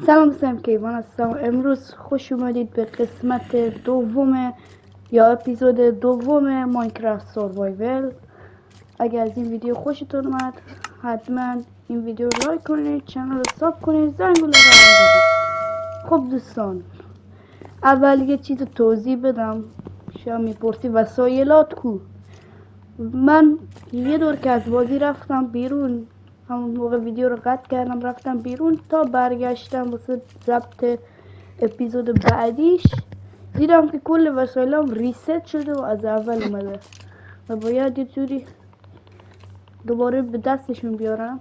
سلام کیوان هستم. امروز خوش اومدید به قسمت دوم یا اپیزود دوم ماینکرافت سروایول. اگر از این ویدیو خوشتون اومد حتما این ویدیو رو لایک کنید، چنل رو ساب کنید، زنگوله رو بزنید. خب دوستان، اول یه چیز توضیح بدم. شما میپرسی وسایلات کو؟ من یه دور که از بازی رفتم بیرون، همون موقع ویدیو رو قطع کردم رفتم بیرون تا برگشتم واسه ضبط اپیزود بعدیش، دیدم که کل وسایلم ریست شده و از اول اومده و باید یه جوری دوباره به دستشون بیارم.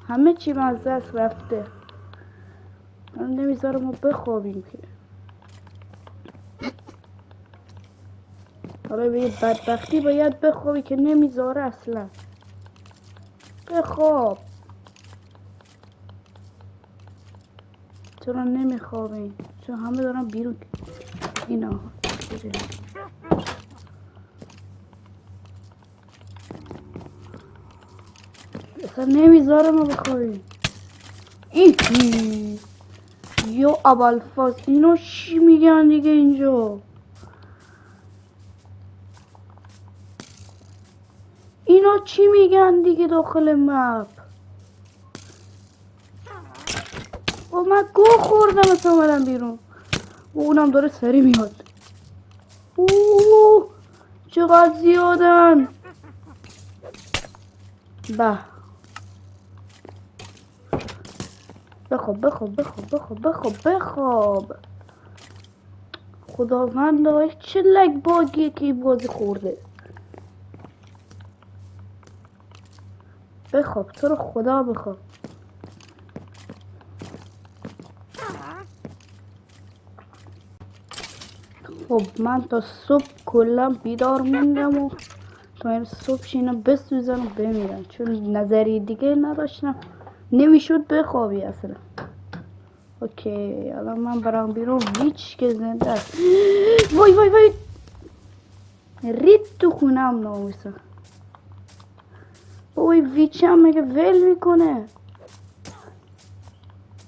همه چی من از دست رفته، من نمیذاره ما بخوابیم که. حالا به یه بدبختی باید بخوابی که نمیذاره اصلا. بخواب. چرا نمیخوابین؟ چون همه دارن بیرون. اینا اصلا نمیذاره ما بخوابیم. این یا ابوالفضل اینا چی میگن دیگه اینجا؟ اینا چی میگن دیگه داخل مپ؟ و من گو خوردم اصلا اومدم بیرون و اونم داره سری میاد. اوه چقدر زیادن. به بخواب بخواب بخواب بخواب بخواب بخواب. خداوندا چه لگ باگیه که بازی خورده. بخواب تو رو خدا بخواب. خب من تا صبح کلا بیدار موندم و تا این صبح اینا بسوزن و بمیرن، چون نظری دیگه نداشتم، نمیشد بخوابی اصلا. اوکی الان من برام بیرون ویچ که زنده است. وای وای وای رید تو خونم ناموسا. وای ویچم مگه ول میکنه؟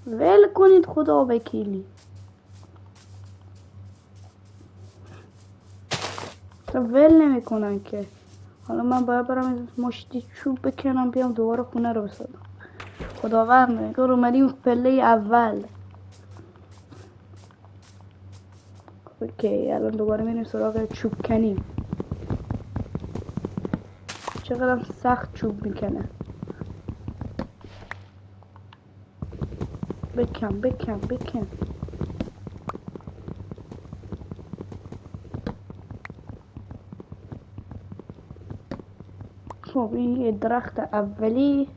ول کنید خدا وکیلی. ول نمیکنن که. حالا من باید برم مشتی چوب بکنم بیام دوباره خونه رو بسازم. خداوند نگار اومدیم پله اول. اوکی الان دوباره میریم سراغ چوب کنی. چقدر سخت چوب میکنه. بکن بکن بکن. خب این یه درخت اولی،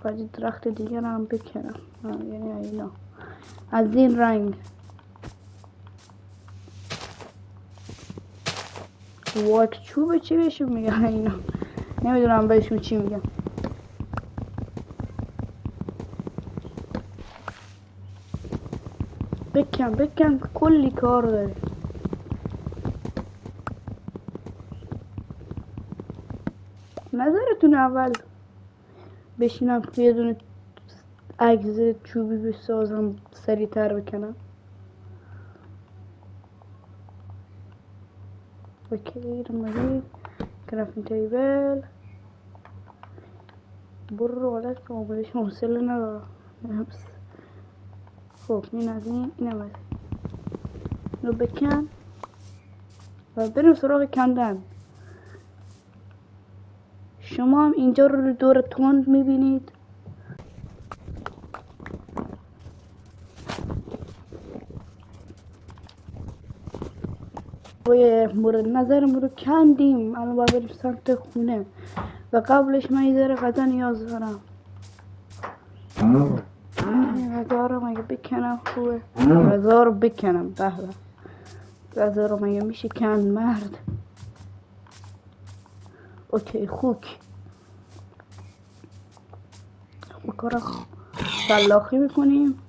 باید درخت دیگه رو هم بکنم. یعنی اینا از این رنگ. واک چوب چی بهشون میگن اینا؟ نمیدونم بهشون چی میگن. بکن بکن کلی کار داره. نظرتون اول بشینم یه دونه عکس چوبی بسازم سریعتر بکنم؟ اوکی رمزی کرافین تیبل. برو حالت که آمدش حوصله ندارم. خب این از اینم از اینو بکن و بریم سراغ کندن. شما هم اینجا رو دور تند میبینید. مورد نظرم رو کندیم. الان باید بریم سمت خونه و قبلش من یه ذره غذا نیاز دارم. غذا رو مگه بکنم خوبه؟ غذا رو بکنم. به غذا رو مگه میشه کند مرد؟ اوکی خوک بکارم سلاخی میکنیم.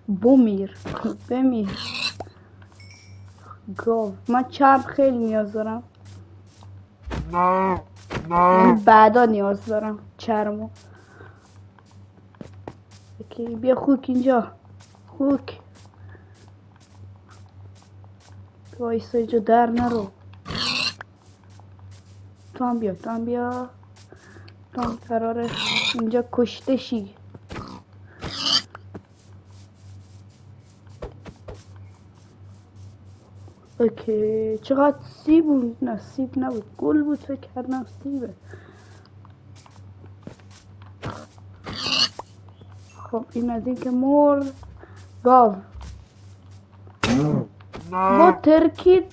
بمیر بمیر گاو. من چرب خیلی نیاز دارم. یعنی بعدا نیاز دارم چرمو. اوکی بیا خوک اینجا. خوک وایسا اینجا در نرو. تو هم بیا تو هم قراره اینجا کشته شی. اوکی چقدر سیب بود؟ نه سیب نبود، گل بود، فکر کردم سیبه. خب این از این که مرد. گاو با ترکید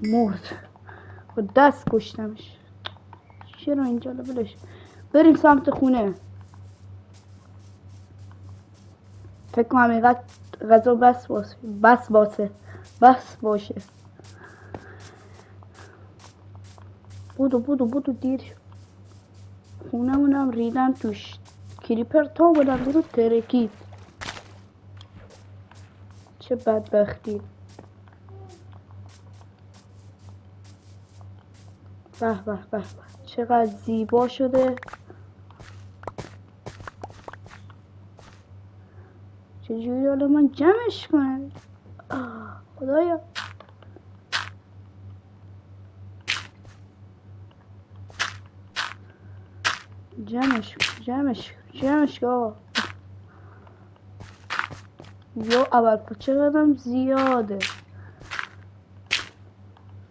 مرد. با دست کشتمش. چرا اینجا بلش؟ بریم سمت خونه. فکر کنم اینقدر غذا بس باشه. بودو دیر شد. خونمونم ریدن توش. کریپر تا بودم بیرو ترکید. چه بدبختی. به چقدر زیبا شده. چجوری حالا من جمعش کنم؟ خدایا جمعش که آقا. یا اول چقدرم زیاده.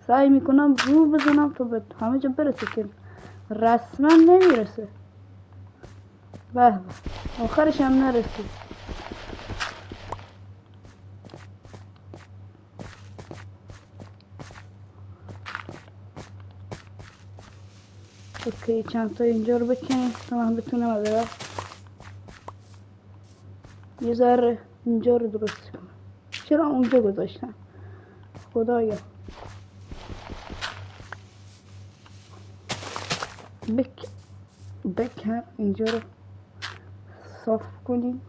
سعی میکنم رو بزنم تا به همه جا برسه که رسما نمیرسه. به آخرش هم نرسید. اوکی چند تا اینجا رو بکنیم تا من بتونم از یه ذره اینجا رو درست کنم. چرا اونجا گذاشتم؟ خدایا بکن اینجا رو صاف کنیم.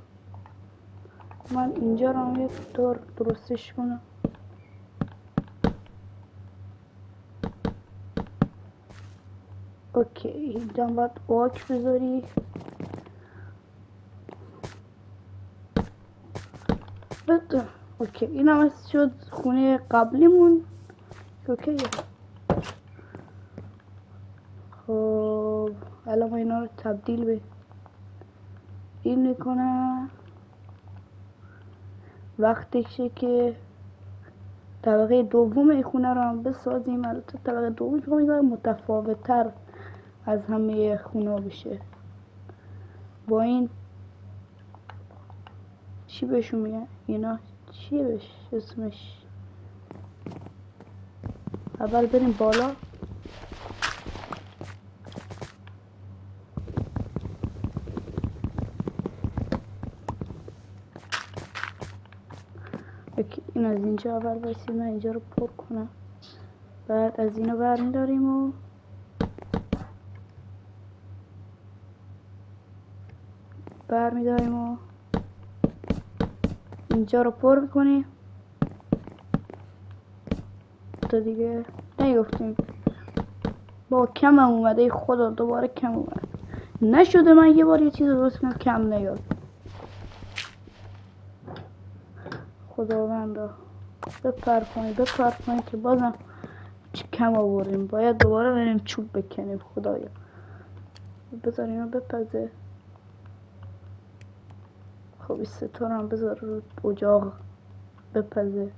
من اینجا رو هم یک طور درستش کنم. اوکی اینجا باید آک بذاری. اوکی این هم شد خونه قبلیمون. اوکی خب الان ما اینا رو تبدیل به این میکنم. وقتشه که طبقه دوم این خونه رو هم بسازیم. البته طبقه دوم که متفاوت تر از همه خونه بشه. با این چی بهشون میگن اینا؟ چی بهش اسمش؟ اول بریم بالا. این از اینجا اول بایستیم من اینجا رو پر کنم. بعد از اینو برمیداریم و اینجا رو پر میکنیم تا دیگه نیفتیم. با کم هم اومده خدا دوباره کم اومد. نشده من یه بار یه چیز درست کنم کم نیاد. خداوندا بپر کنید که بازم کم آوریم. باید دوباره بریم چوب بکنیم. خدایا بذاریم اینو بپزه. خب این ستاره هم بذار رو اجاق بپزه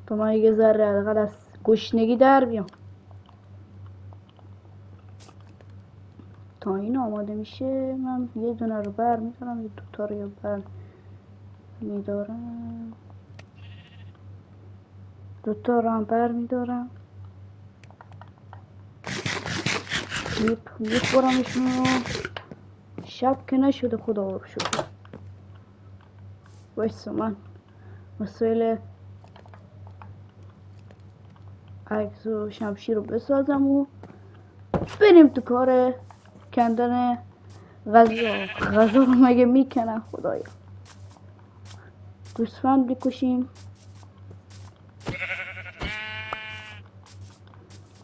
تا من یه ذره حداقل از گشنگی در بیام. تا این آماده میشه من یه دونه رو بر میدارم، یه دوتا رو بر میدارم، دوتا رو هم بر میدارم میخورمشون. شب که نشده خدا رو شکر. وایسا من مسئله عکس و شمشیر رو بسازم و بریم تو کار کندن غذا رو مگه میکنن خدایا. گوسفند بکشیم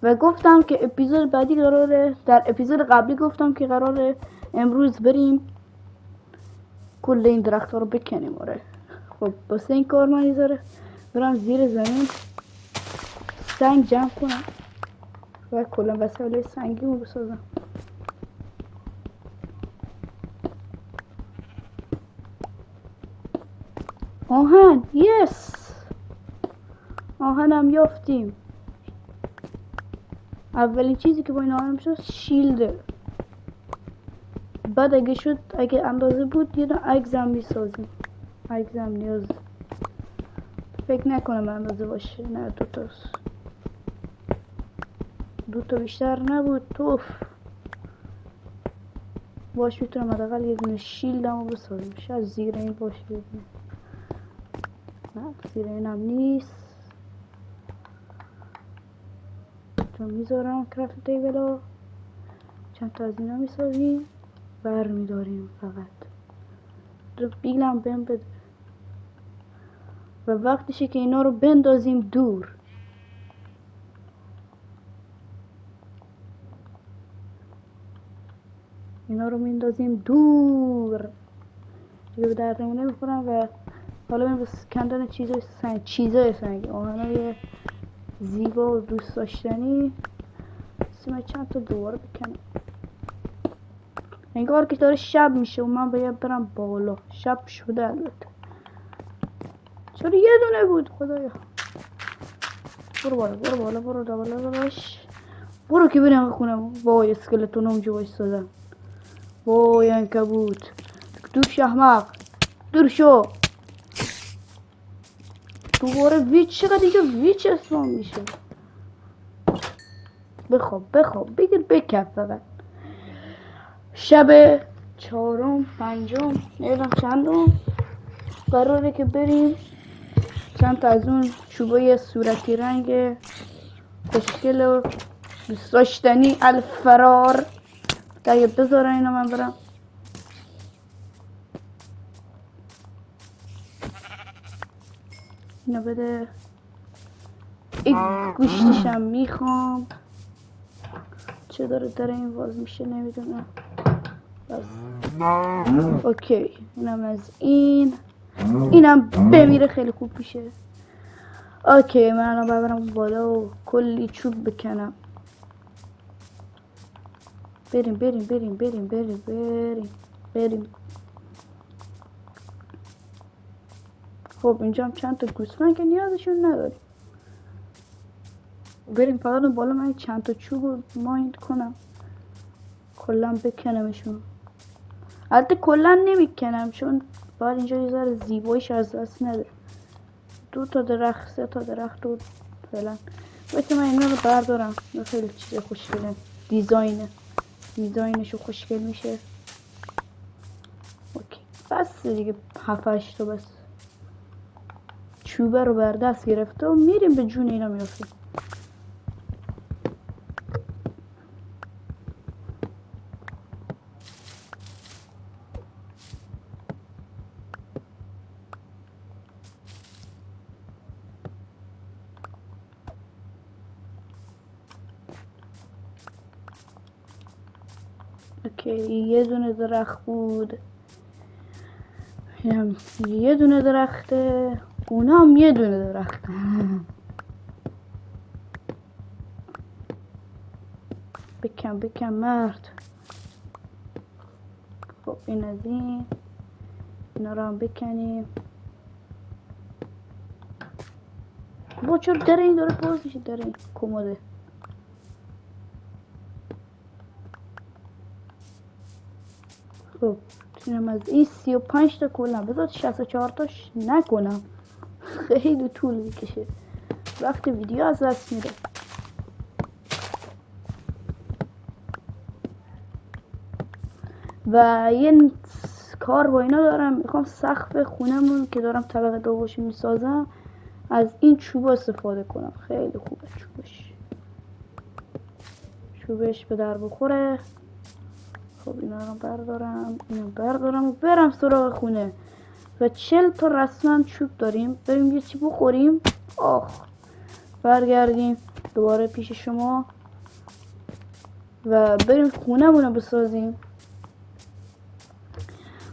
و گفتم که اپیزود بعدی قراره، در اپیزود قبلی گفتم که قراره امروز بریم کل این درخت ها رو بکنیم. آره خب بسه این کار من یه برم زیر زمین سنگ جمع کنم و کلا وسایل سنگی رو بسازم. آهن، یس، آهنم یافتیم. اولین چیزی که با این آهن میشه شیلده. بعد اگه شد، اگه اندازه بود یه دونه اگزم میسازیم. اگزم نیاز فکر نکنم اندازه باشه. نه دوتاست، دوتا بیشتر نبود. توف باش میتونم حداقل یه دونه شیلدم رو بسازم. شاید زیر این باشه یه دونه. نه زیر اینم نیست. تو میذارم کرافت تیبل ها، چند تا از اینا میسازیم، بر میداریم فقط. دو بیلم بهم بده و وقتشه که اینا رو بندازیم دور. اینا رو میندازیم دور دیگه به درد نمیخورن. و حالا بریم بس کندن چیزای سنگی، آهنای زیبا و دوست داشتنی. سیمه چند تا دوباره بکنم. انگار که داره شب میشه و من باید برم بالا. شب شده البته. چرا یه دونه بود خدایا. برو بالا، برو بالا، برو بالا باش. برو که بریم خونم. وای اسکلتون اونجا وایسادن. وای عنکبوت، دوش احمق، دور شو. دوباره ویچ، چقدر اینجا ویچ اسلام میشه. بخواب بگیر بکف فقط. شب چهارم پنجم نمیدونم چندم قراره که بریم چند تا از اون چوبای صورتی رنگ خوشگل و دوست داشتنی الفرار دیگه بذارن اینا من برم. اینا بده. این گوشتشم میخوام. چه داره این باز میشه نمیدونم. بس اوکی، اینم از اینم بمیره خیلی خوب میشه. اوکی من الان برم بالا و کلی چوب بکنم. بریم بریم بریم بریم بریم بریم بریم. خب اینجا هم چند تا گوسفند که نیازشون نداریم. بریم فقط بالا من چند تا چوب مایند کنم کلا بکنمشون. البته کلا نمیکنم چون باید اینجا یه ذره زیباییش از دست نده. 2 تا درخت 3 تا درخت رو فعلا باید من اینا رو بردارم. خیلی چیز خوشگله. دیزاینشو خوشگل میشه. اوکی بس دیگه 7-8 تا بس. چوبه رو بر دست گرفته و میریم به جون اینا میافتیم. اوکی یه دونه درخت بود. یه دونه درخته. اونا هم یه دونه درخته. بکن مرد. خب این از این. اینا رو هم بکنیم. با چرا در این داره باز میشه؟ در این کموده. خب اینم از این 35 تا کلا. بذار 64 تاش نکنم. خیلی طول میکشه. وقت ویدیو از دست میره. و یه کار با اینا دارم. میخوام سقف خونمون که دارم طبقه دومش میسازم از این چوب استفاده کنم. خیلی خوبه چوبش به در بخوره. خب اینا رو بردارم. اینو بردارم و برم سراغ خونه. و 40 تا رسما چوب داریم. بریم یه چی بخوریم. آخ، برگردیم دوباره پیش شما و بریم خونه بسازیم.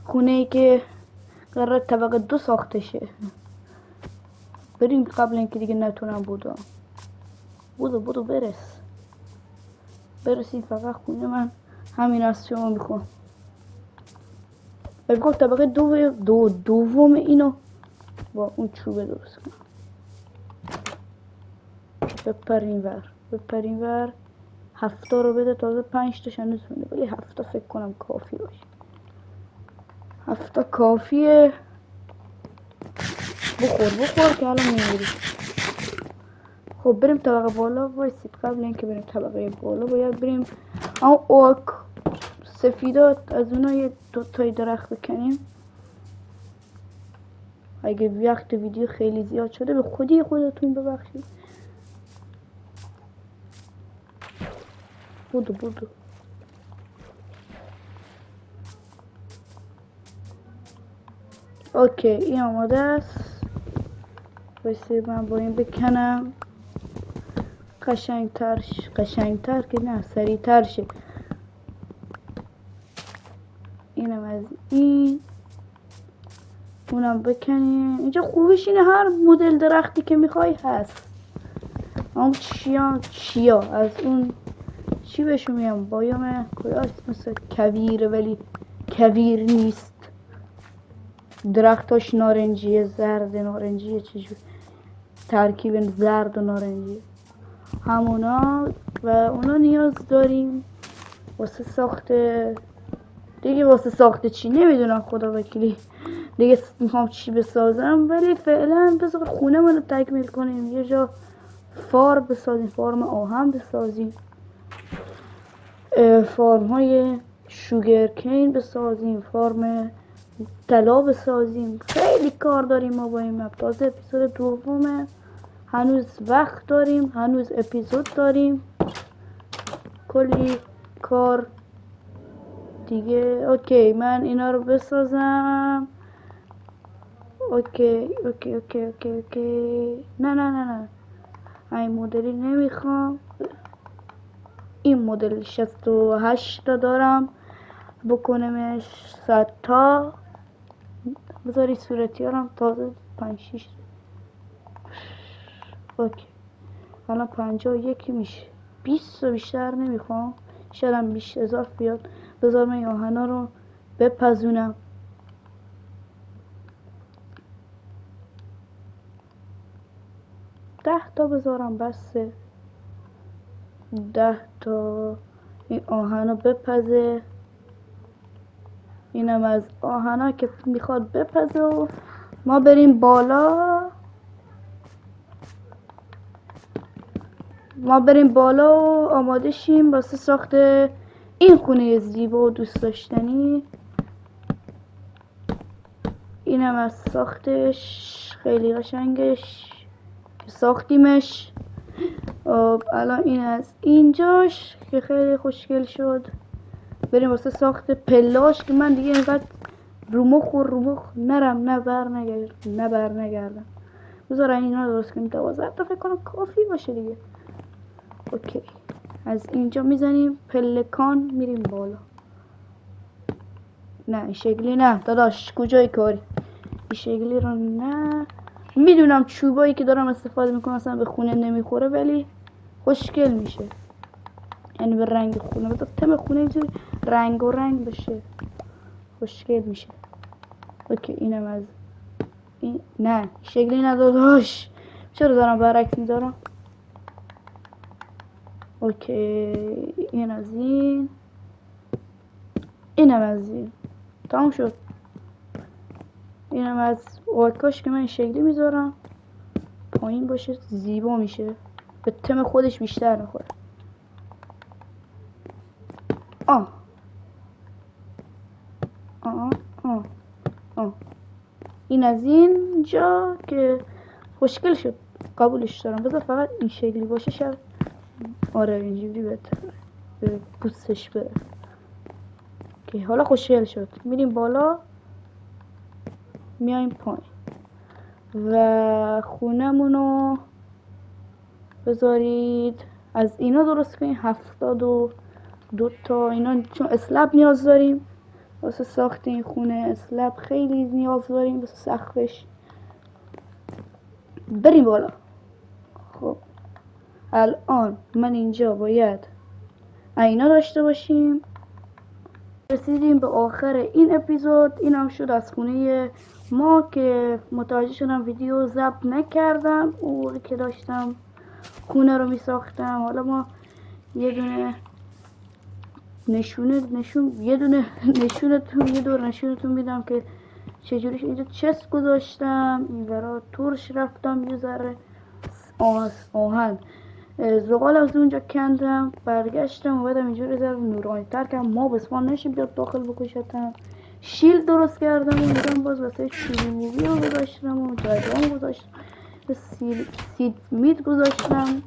خونه ای که قرار طبقه 2 ساخته شه. بریم قبل اینکه دیگه نتونم بودو برسیم فقط خونه من. همین از شما میخوام. بخوام طبقه دوم اینو با اون چوبه درست کنم. بپرین ور 7 رو بده. تازه 5 تاش هنوز مونده، ولی 7 فکر کنم کافی باشه. 7 کافیه. بخور که الان میمیری. خب بریم طبقه بالا. وایسید قبل اینکه بریم طبقه بالا باید بریم اوک سفیدات از اونا یه 2 تای درخت بکنیم. اگه وقت ویدیو خیلی زیاد شده به خودتون ببخشید. بودو اوکی این آماده است. وایسه من با این بکنم قشنگتر که نه سریعتر شه. اینم از این اونم بکنیم. اینجا خوبش اینه هر مدل درختی که میخوای هست. اون چیا از اون چی بهشون میگم بایام کجاست؟ مثل کویره ولی کویر نیست. درختاش نارنجیه، زرد نارنجیه، چجور ترکیب زرد و نارنجی همونا. و اونا نیاز داریم واسه ساخته دیگه. واسه ساخته چی نمیدونم خدا وکیلی دیگه میخوام چی بسازم، ولی فعلا بذار خونه رو تکمیل کنیم. یه جا فار بسازیم، فارم آهن بسازیم، فارم های شوگرکین بسازیم، فارم طلا بسازیم. خیلی کار داریم ما با این مپ. تازه اپیزود دومه، هنوز وقت داریم، هنوز اپیزود داریم، کلی کار دیگه. اوکی من اینا رو بسازم. اوکی نه این مدلی نمیخوام. این مدل 68 تا دارم بکنمش 100 تا. بذاری صورتی هارم تازه 5-6. اوکی الان 51 میشه. 20 تا بیشتر نمیخوام. شاید هم بیش اضافه بیاد. بذار من آهنا رو بپزونم. 10 تا بذارم بسه. 10 تا این آهنا بپزه. اینم از آهنا که میخواد بپزه و ما بریم بالا. و آماده شیم واسه ساخت این خونه زیبا و دوست داشتنی. اینم از ساختش خیلی قشنگش که ساختیمش. الان این از اینجاش که خیلی خوشگل شد. بریم واسه ساخت پلاش که من دیگه اینقدر رو مخ نرم نه برنگردم. بذار اینا رو درست کنیم. 12 تا فکر کنم کافی باشه دیگه. اوکی از اینجا میزنیم پلکان میریم بالا. نه این شکلی نه داداش، کجای کاری؟ این شکلی رو نه. میدونم چوبایی که دارم استفاده میکنم اصلا به خونه نمیخوره ولی خوشگل میشه. یعنی به رنگ خونه بذار تم خونه اینجوری رنگ بشه خوشگل میشه. اوکی اینم از این. نه شکلی نداداش، چرا دارم برعکس میدارم؟ اوکی این از این. اینم از این. تمام شد. اینم از واکاش که من شکلی میذارم پایین باشه زیبا میشه، به تم خودش بیشتر میخوره. این از اینجا که خوشگل شد قبولش دارم. بذار فقط این شکلی باشه شب. آره اینجوری بهتره به پوستش بره که حالا خوشگل شد. میریم بالا. میایم پایین و خونمونو بذارید از اینا درست کنیم. 72 تا اینا، چون اسلب نیاز داریم واسه ساخت این خونه. اسلب خیلی نیاز داریم واسه سقفش. بریم بالا. خب الان من اینجا باید اینا داشته باشیم. رسیدیم به آخر این اپیزود. این هم شد از خونه ما که متوجه شدم ویدیو ضبط نکردم اون که داشتم خونه رو می ساختم. حالا ما یه دونه یه دور نشونتون میدم که چجوریش. اینجا چست گذاشتم، این ورا تورش رفتم، یه ذره آهن زغال از اونجا کندم، برگشتم و بعدم اینجوری ذره نورانی تر کردم ما بسمان نشیم بیاد داخل بکشتم. شیل درست کردم و اینجا باز واسه شیلی موبی رو گذاشتم و جایگاه گذاشتم، سید میت گذاشتم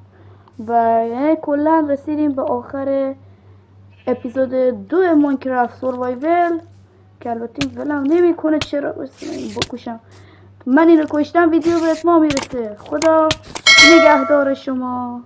و یعنی کلا رسیدیم به آخر اپیزود 2 ماینکرافت سوروایول که البته این ولم نمیکنه. چرا بکشم من اینو کشتم ویدیو به اتمام میرسه. خدا نگهدار شما.